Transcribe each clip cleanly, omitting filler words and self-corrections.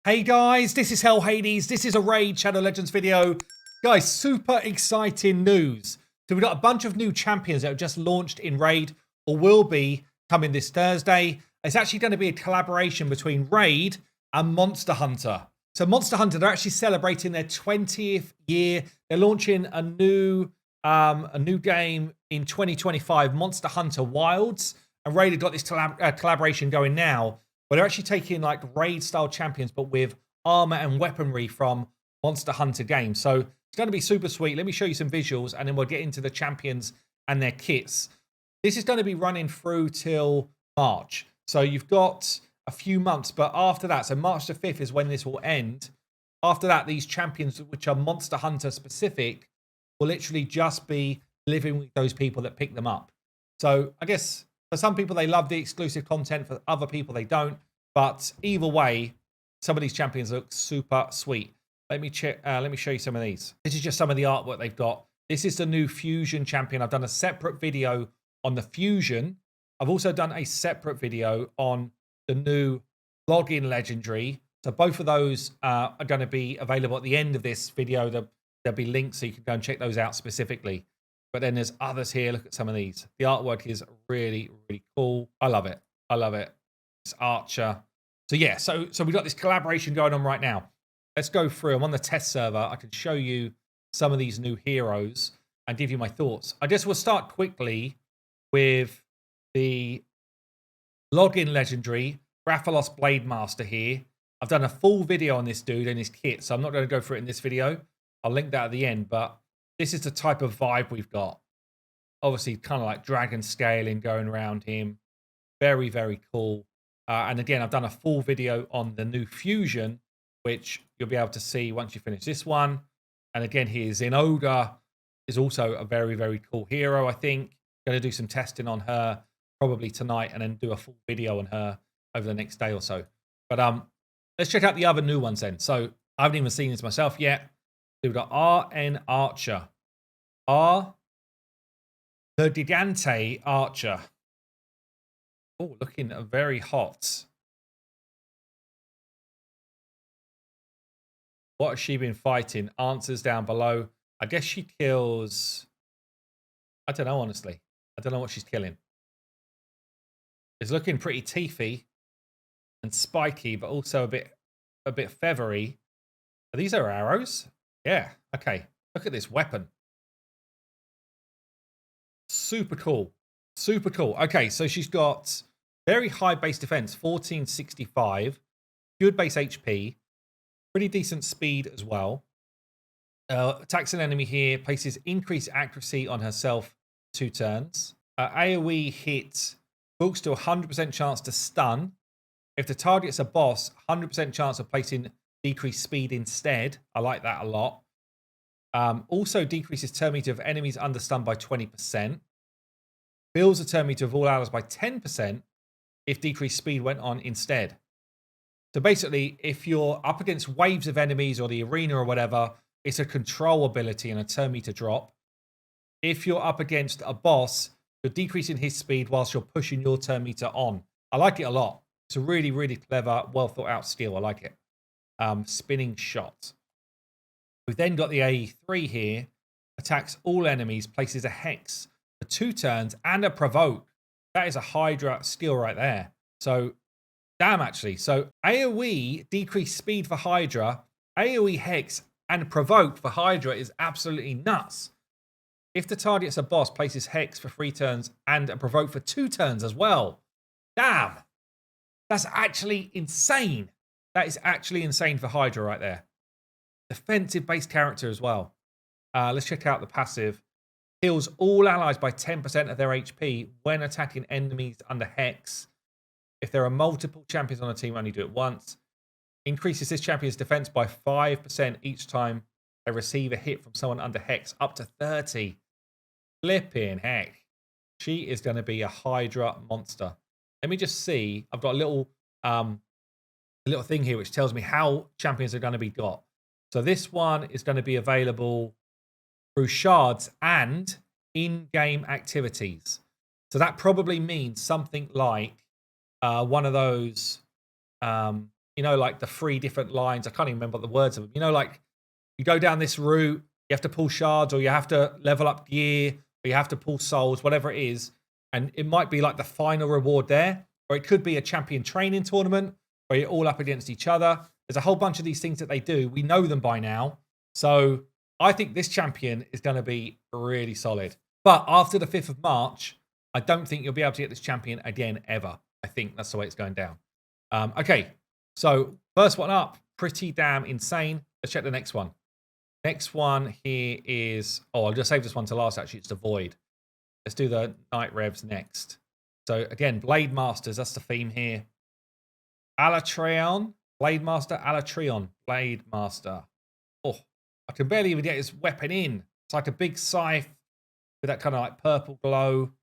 Hey guys, this is Hell Hades. This is a Raid Shadow Legends video. Guys, super exciting news. So we've got a bunch of new champions that have just launched in Raid or will be coming this Thursday. It's actually going to be a collaboration between Raid and Monster Hunter. So Monster Hunter, they're actually celebrating their 20th year. They're launching a new game in 2025, Monster Hunter Wilds. And Raid have got this collaboration going now. But they're actually taking like raid style champions, but with armor and weaponry from Monster Hunter games. So it's going to be super sweet. Let me show you some visuals and then we'll get into the champions and their kits. This is going to be running through till March. So you've got a few months, but after that, so March the 5th is when this will end. After that, these champions, which are Monster Hunter specific, will literally just be living with those people that pick them up. So I guess for some people, they love the exclusive content. For other people, they don't. But either way, some of these champions look super sweet. Let me check. Let me show you some of these. This is just some of the artwork they've got. This is the new Fusion champion. I've done a separate video on the Fusion. I've also done a separate video on the new login legendary. So both of those are going to be available at the end of this video. There'll be links so you can go and check those out specifically. But then there's others here. Look at some of these. The artwork is really, really cool. I love it. I love it. It's Archer. So yeah, so we've got this collaboration going on right now. Let's go through. I'm on the test server. I can show you some of these new heroes and give you my thoughts. I guess we'll start quickly with the login legendary Rathalos Blademaster here. I've done a full video on this dude and his kit, so I'm not going to go through it in this video. I'll link that at the end, but this is the type of vibe we've got. Obviously, kind of like dragon scaling going around him. Very, very cool. And again, I've done a full video on the new Fusion, which you'll be able to see once you finish this one. And again, here, Zinogre is also a very, very cool hero, I think. Going to do some testing on her probably tonight and then do a full video on her over the next day or so. But let's check out the other new ones then. So I haven't even seen this myself yet. So we've got Archer. Nergigante Archer. Oh, looking very hot. What has she been fighting? Answers down below. I guess she kills... I don't know, honestly. I don't know what she's killing. It's looking pretty teethy and spiky, but also a bit feathery. Are these her arrows? Yeah, okay. Look at this weapon. Super cool. Super cool. Okay, so she's got very high base defense, 1465. Good base HP. Pretty decent speed as well. Attacks an enemy here. Places increased accuracy on herself 2 turns. AoE hit books to 100% chance to stun. If the target's a boss, 100% chance of placing decreased speed instead. I like that a lot. Also decreases turn meter of enemies under stun by 20%. Builds a turn meter of all allies by 10% if decreased speed went on instead. So basically, if you're up against waves of enemies or the arena or whatever, it's a control ability and a turn meter drop. If you're up against a boss, you're decreasing his speed whilst you're pushing your turn meter on. I like it a lot. It's a really, really clever, well thought out skill. I like it. Spinning shot. We've then got the AE3 here. Attacks all enemies, places a hex for 2 turns and a provoke. That is a Hydra skill right there. So, damn actually. So, AoE, decreased speed for Hydra, AoE hex, and provoke for Hydra is absolutely nuts. If the target's a boss, places hex for 3 turns and a provoke for 2 turns as well. Damn. That's actually insane. That is actually insane for Hydra right there. Defensive based character as well. Let's check out the passive. Heals all allies by 10% of their HP when attacking enemies under hex. If there are multiple champions on a team, only do it once. Increases this champion's defense by 5% each time they receive a hit from someone under hex, up to 30. Flipping heck. She is going to be a Hydra monster. Let me just see. I've got a little thing here which tells me how champions are going to be got. So this one is going to be available through shards and in-game activities. So that probably means something like one of those you know, like the 3 different lines. I can't even remember the words of them. You know, like you go down this route, you have to pull shards, or you have to level up gear, or you have to pull souls, whatever it is. And it might be like the final reward there, or it could be a champion training tournament where you're all up against each other. There's a whole bunch of these things that they do. We know them by now. So I think this champion is going to be really solid. But after the 5th of March, I don't think you'll be able to get this champion again ever. I think that's the way it's going down. Okay, so first one up, pretty damn insane. Let's check the next one. Next one here is... Oh, I'll just save this one to last, actually. It's the Void. Let's do the Night Revs next. So again, Blademasters, that's the theme here. Alatreon Blademaster, Alatreon Blademaster. Oh, I can barely even get his weapon in. It's like a big scythe with that kind of like purple glow.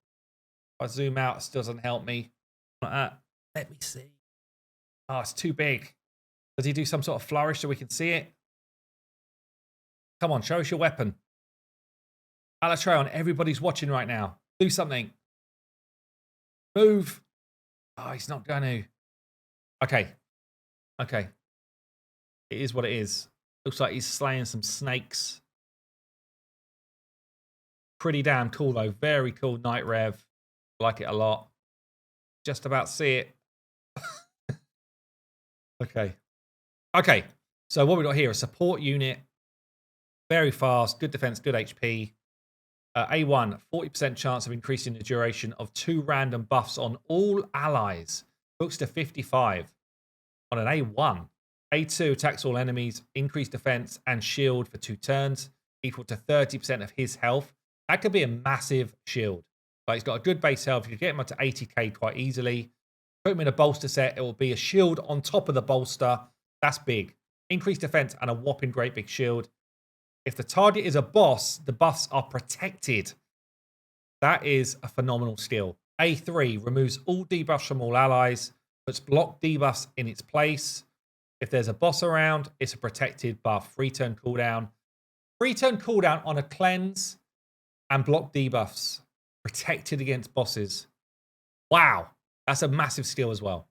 If I zoom out, it still doesn't help me. Like that. Let me see. Oh, it's too big. Does he do some sort of flourish so we can see it? Come on, show us your weapon. Alatreon, everybody's watching right now. Do something. Move. Oh, he's not going to. Okay. Okay. It is what it is. Looks like he's slaying some snakes. Pretty damn cool, though. Very cool Night Rev. Like it a lot. Just about see it. Okay. Okay. So what we got here, a support unit. Very fast. Good defense. Good HP. A1, 40% chance of increasing the duration of 2 random buffs on all allies. Books to 55 on an A1. A2 attacks all enemies, increase defense and shield for 2 turns, equal to 30% of his health. That could be a massive shield. But he's got a good base health. You can get him up to 80k quite easily. Put him in a bolster set. It will be a shield on top of the bolster. That's big. Increased defense and a whopping great big shield. If the target is a boss, the buffs are protected. That is a phenomenal skill. A3 removes all debuffs from all allies, puts block debuffs in its place. If there's a boss around, it's a protected buff. 3 turn cooldown. 3 turn cooldown on a cleanse and block debuffs. Protected against bosses. Wow. That's a massive skill as well.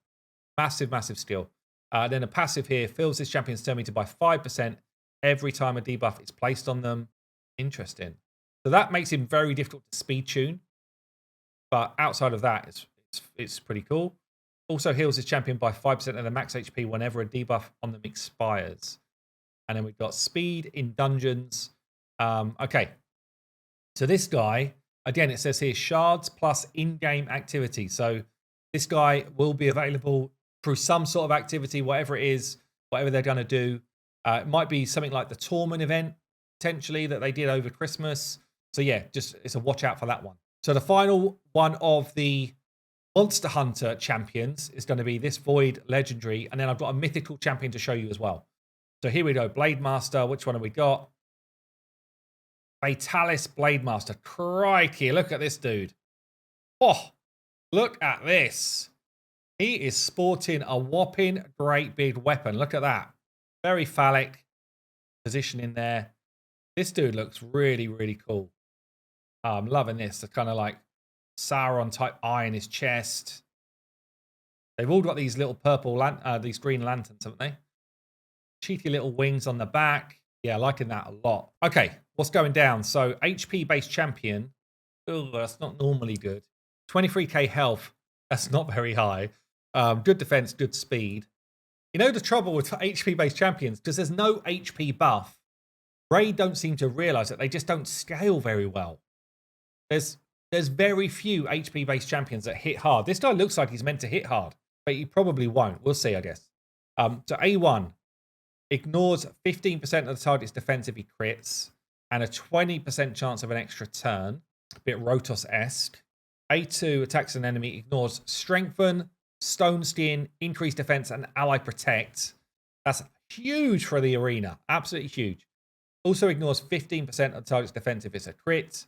Massive, massive skill. Then a passive here fills this champion's turn meter by 5% every time a debuff is placed on them. Interesting. So that makes him very difficult to speed tune. But outside of that, it's pretty cool. Also heals his champion by 5% of the max HP whenever a debuff on them expires. And then we've got speed in dungeons. Okay. So this guy, again, it says here, shards plus in-game activity. So this guy will be available through some sort of activity, whatever it is, whatever they're going to do. It might be something like the Torment event, potentially, that they did over Christmas. So yeah, just it's a watch out for that one. So the final one of the Monster Hunter champions is going to be this Void Legendary. And then I've got a mythical champion to show you as well. So here we go. Blademaster. Which one have we got? Fatalis Blademaster. Crikey, look at this dude. Oh, look at this. He is sporting a whopping great big weapon. Look at that. Very phallic position in there. This dude looks really, really cool. I'm loving this. The kind of like Sauron type eye in his chest. They've all got these little purple, these green lanterns, haven't they? Cheeky little wings on the back. Yeah, liking that a lot. Okay, what's going down? So HP-based champion. Oh, that's not normally good. 23k health. That's not very high. Good defense, good speed. You know the trouble with HP-based champions, because there's no HP buff, Raid don't seem to realise that they just don't scale very well. There's very few HP-based champions that hit hard. This guy looks like he's meant to hit hard, but he probably won't. We'll see, I guess. So A1 ignores 15% of the target's defense if he crits, and a 20% chance of an extra turn. A bit Rotos-esque. A2 attacks an enemy, ignores strengthen, stone skin, increased defense, and ally protect. That's huge for the arena. Absolutely huge. Also ignores 15% of the target's defense if it's a crit.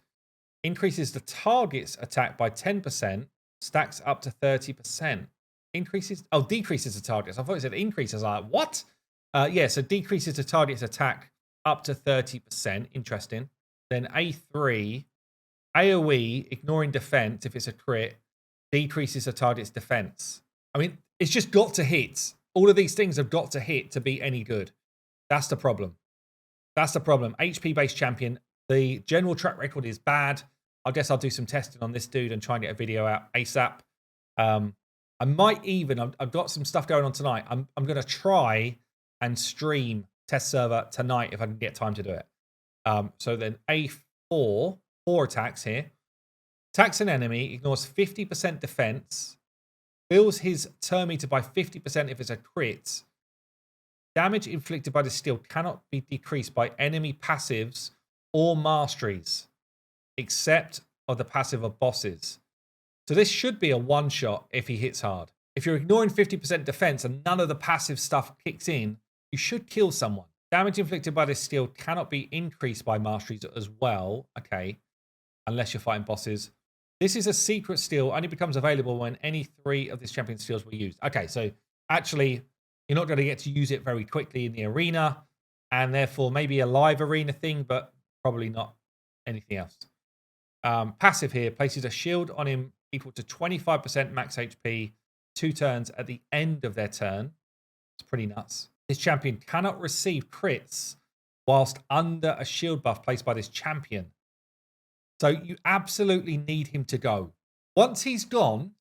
Increases the target's attack by 10%. Stacks up to 30%. Decreases the target's. I thought it said increases. I was like, what? Yeah, so decreases the target's attack up to 30%. Interesting. Then A3, AoE, ignoring defense if it's a crit, decreases the target's defense. I mean, it's just got to hit. All of these things have got to hit to be any good. That's the problem. That's the problem. HP-based champion. The general track record is bad. I guess I'll do some testing on this dude and try and get a video out ASAP. I might even, I've got some stuff going on tonight. I'm going to try and stream test server tonight if I can get time to do it. So then A4, 4 attacks here. Attacks an enemy, ignores 50% defense, fills his turn meter by 50% if it's a crit. Damage inflicted by the steel cannot be decreased by enemy passives or masteries, except of the passive of bosses. So this should be a one-shot if he hits hard. If you're ignoring 50% defense and none of the passive stuff kicks in, you should kill someone. Damage inflicted by this steel cannot be increased by masteries as well. Okay, unless you're fighting bosses. This is a secret steel, only becomes available when any 3 of this champion steels were used. Okay, so actually, you're not going to get to use it very quickly in the arena, and therefore maybe a live arena thing, but probably not anything else. Passive here places a shield on him equal to 25% max HP, 2 turns at the end of their turn. It's pretty nuts. This champion cannot receive crits whilst under a shield buff placed by this champion. So you absolutely need him to go. Once he's gone,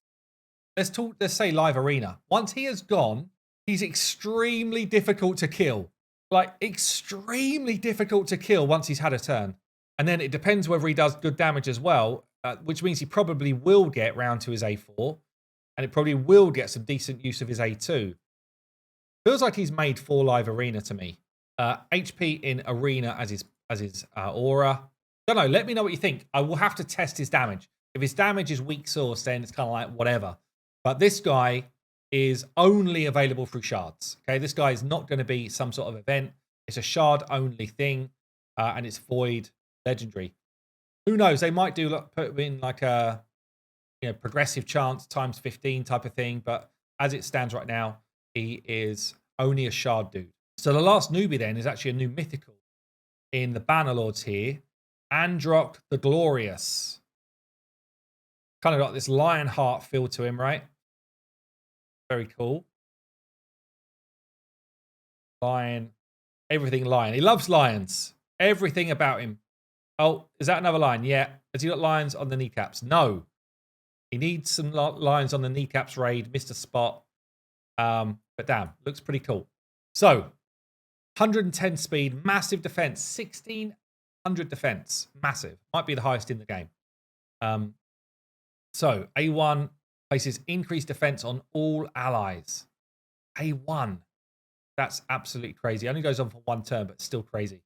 let's say live arena. Once he has gone, he's extremely difficult to kill. Like, extremely difficult to kill once he's had a turn. And then it depends whether he does good damage as well, which means he probably will get round to his A4, and it probably will get some decent use of his A2. Feels like he's made for live arena to me. HP in arena as his aura. Don't know, let me know what you think. I will have to test his damage. If his damage is weak source, then it's kind of like whatever. But this guy is only available through shards. Okay, this guy is not going to be some sort of event. It's a shard only thing, and it's void legendary. Who knows? They might put in like a progressive chance times 15 type of thing. But as it stands right now, he is only a shard dude. So the last newbie then is actually a new mythical in the Banner Lords here. Androc the Glorious. Kind of got this lion heart feel to him, right? Very cool. Lion. Everything lion. He loves lions. Everything about him. Oh, is that another lion? Yeah. Has he got lions on the kneecaps? No. He needs some lions on the kneecaps raid. Mr. Spot. But damn, looks pretty cool. So, 110 speed, massive defense, 1600 defense. Massive. Might be the highest in the game. So, A1 places increased defense on all allies. A1. That's absolutely crazy. Only goes on for 1 turn, but still crazy.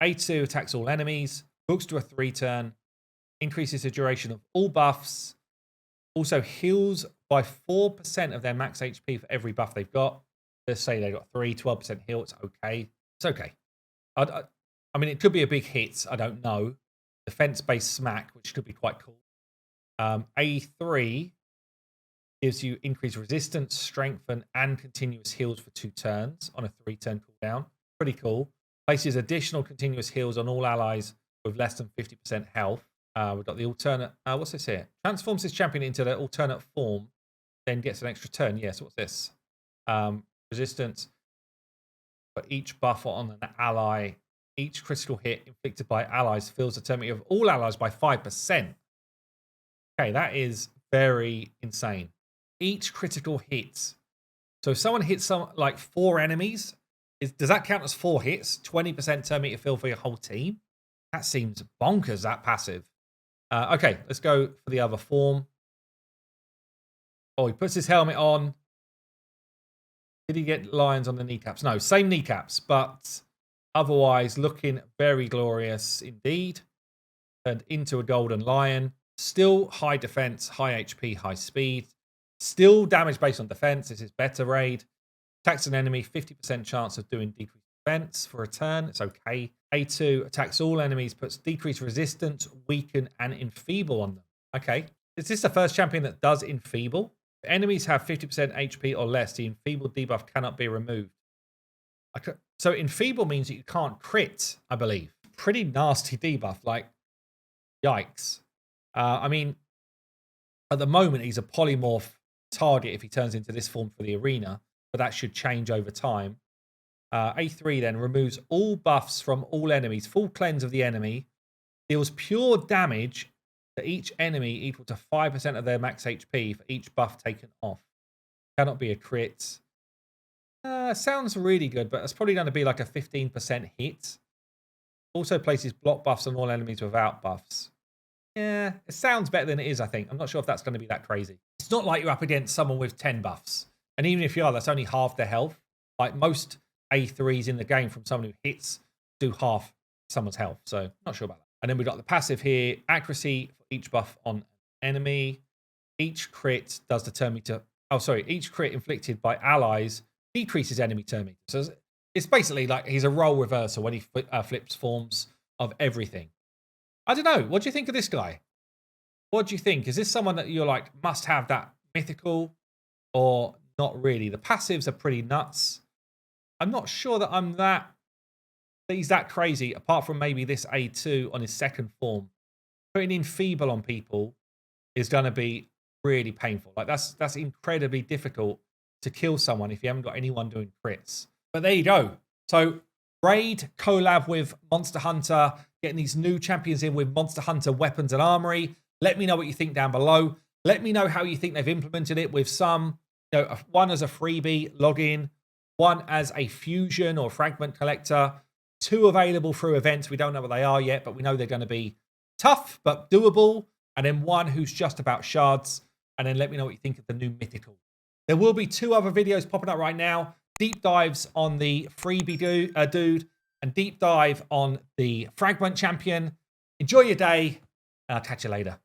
A2 attacks all enemies. Books to a 3 turn. Increases the duration of all buffs. Also heals by 4% of their max HP for every buff they've got. Let's say they got 12% heal. It's okay. It's okay. I mean, it could be a big hit. I don't know. Defense-based smack, which could be quite cool. A3 gives you increased resistance, strengthen, and continuous heals for 2 turns on a 3-turn cooldown. Pretty cool. Places additional continuous heals on all allies with less than 50% health. We've got the alternate. What's this here? Transforms this champion into the alternate form, then gets an extra turn. Yes, what's this? Resistance for each buff on an ally. Each critical hit inflicted by allies fills the turn meter of all allies by 5%. Okay, that is very insane. Each critical hit. So if someone hits like 4 enemies, does that count as 4 hits? 20% turn meter fill for your whole team? That seems bonkers, that passive. Okay, let's go for the other form. Oh, he puts his helmet on. Did he get lions on the kneecaps? No, same kneecaps, but otherwise looking very glorious indeed. Turned into a golden lion. Still high defense, high HP, high speed. Still damage based on defense. This is better raid. Attacks an enemy, 50% chance of doing decreased defense for a turn. It's okay. A2 attacks all enemies, puts decreased resistance, weaken, and enfeeble on them. Okay. Is this the first champion that does enfeeble? If enemies have 50% HP or less, the enfeeble debuff cannot be removed. So enfeeble means that you can't crit, I believe. Pretty nasty debuff. Like, yikes. I mean, at the moment, he's a polymorph target if he turns into this form for the arena. but that should change over time. A3 then removes all buffs from all enemies. Full cleanse of the enemy. Deals pure damage to each enemy equal to 5% of their max HP for each buff taken off. Cannot be a crit. Sounds really good, but it's probably going to be like a 15% hit. Also places block buffs on all enemies without buffs. Yeah, it sounds better than it is, I think. I'm not sure if that's going to be that crazy. It's not like you're up against someone with 10 buffs. And even if you are, that's only half their health. Like most A3s in the game from someone who hits do half someone's health. So not sure about that. And then we've got the passive here. Accuracy for each buff on an enemy. Each crit does the turn meter. Oh, sorry. Each crit inflicted by allies decreases enemy turn meter. So it's basically like he's a role reversal when he flips forms of everything. I don't know. What do you think of this guy? What do you think? Is this someone that you're like, must have that mythical or not really? The passives are pretty nuts. I'm not sure that he's that crazy, apart from maybe this A2 on his second form. Putting in Feeble on people is going to be really painful. Like that's incredibly difficult to kill someone if you haven't got anyone doing crits. But there you go. So Raid collab with Monster Hunter, getting these new champions in with Monster Hunter weapons and armory. Let me know what you think down below. Let me know how you think they've implemented it with some, one as a freebie login, one as a fusion or fragment collector, 2 available through events. We don't know what they are yet, but we know they're going to be tough but doable. And then 1 who's just about shards. And then let me know what you think of the new mythical. There will be 2 other videos popping up right now. Deep dives on the freebie dude and deep dive on the fragment champion. Enjoy your day, and I'll catch you later.